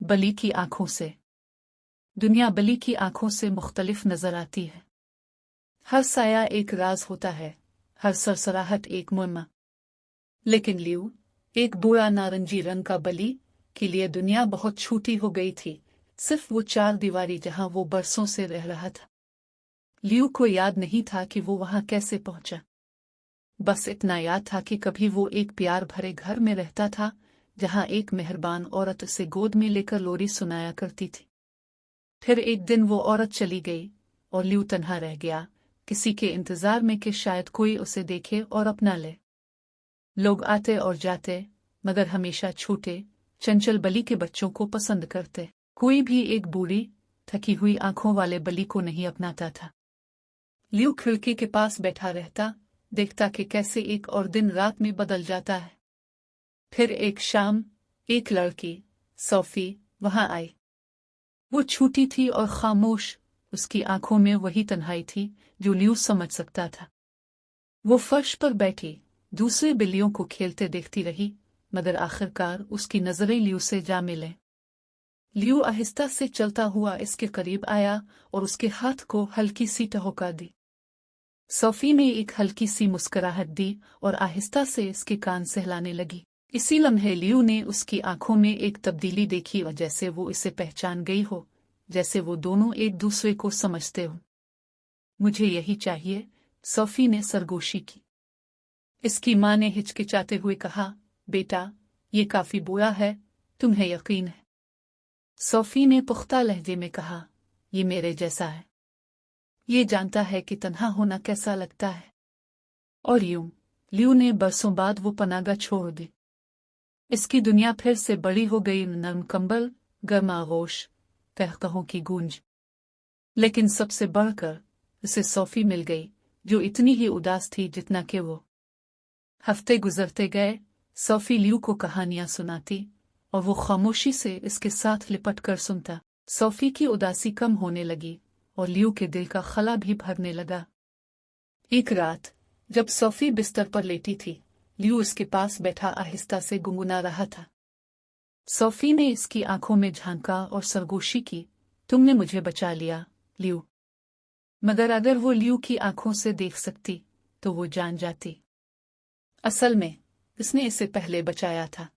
बली की आंखों से। दुनिया बली की आंखों से मुख्तलिफ नजर आती है। हर साया एक राज होता है, हर सरसराहट एक मुम्मा। लेकिन लियू, एक बुरा नारंगी रंग का बली, के लिए दुनिया बहुत छोटी हो गई थी, सिर्फ वो चार दीवारी जहां वो बरसों से रह रहा था। लियू को याद नहीं था कि वो वहां कैसे पहुंचा। बस इतना याद था कि कभी वो एक प्यार भरे घर में रहता था, जहां एक मेहरबान औरत उसे गोद में लेकर लोरी सुनाया करती थी। फिर एक दिन वो औरत चली गई और लियू तन्हा रह गया, किसी के इंतजार में कि शायद कोई उसे देखे और अपना ले। लोग आते और जाते, मगर हमेशा छोटे चंचल बली के बच्चों को पसंद करते। कोई भी एक बूढ़ी थकी हुई आंखों वाले बली को नहीं अपनाता था। लियू खिड़की के पास बैठा रहता, देखता कि कैसे एक और दिन रात में बदल जाता है। फिर एक शाम एक लड़की, सोफी, वहां आई। वो छोटी थी और खामोश, उसकी आंखों में वही तन्हाई थी जो लियू समझ सकता था। वो फर्श पर बैठी दूसरे बिल्लियों को खेलते देखती रही, मगर आखिरकार उसकी नजरें लियू से जा मिले। लियू आहिस्ता से चलता हुआ इसके करीब आया और उसके हाथ को हल्की सी टहुका दी। सोफी ने एक हल्की सी मुस्कुराहट दी और आहिस्ता से इसके कान सहलाने लगी। इसी लम्हे लियू ने उसकी आंखों में एक तब्दीली देखी और जैसे वो इसे पहचान गई हो, जैसे वो दोनों एक दूसरे को समझते हो। मुझे यही चाहिए, सोफी ने सरगोशी की। इसकी माँ ने हिचकिचाते हुए कहा, बेटा, ये काफी बुरा है, तुम्हें यकीन है? सोफी ने पुख्ता लहजे में कहा, ये मेरे जैसा है। ये जानता है कि तन्हा होना कैसा लगता है। और यूं, लियू ने बरसों बाद वो पनागा छोड़ दी। इसकी दुनिया फिर से बड़ी हो गई, नरम कंबल, गर्म आगोश, कहकहों की गूंज। लेकिन सबसे बढ़कर उसे सोफी मिल गई, जो इतनी ही उदास थी जितना कि वो। हफ्ते गुजरते गए, सोफी लियू को कहानियां सुनाती और वो खामोशी से इसके साथ लिपट कर सुनता। सोफी की उदासी कम होने लगी और लियू के दिल का खला भी भरने लगा। एक रात जब सोफी बिस्तर पर लेटी थी, लियू उसके पास बैठा आहिस्ता से गुनगुना रहा था। सोफी ने इसकी आंखों में झांका और सरगोशी की, तुमने मुझे बचा लिया, लियू। मगर अगर वो लियू की आंखों से देख सकती, तो वो जान जाती। असल में इसने इसे पहले बचाया था।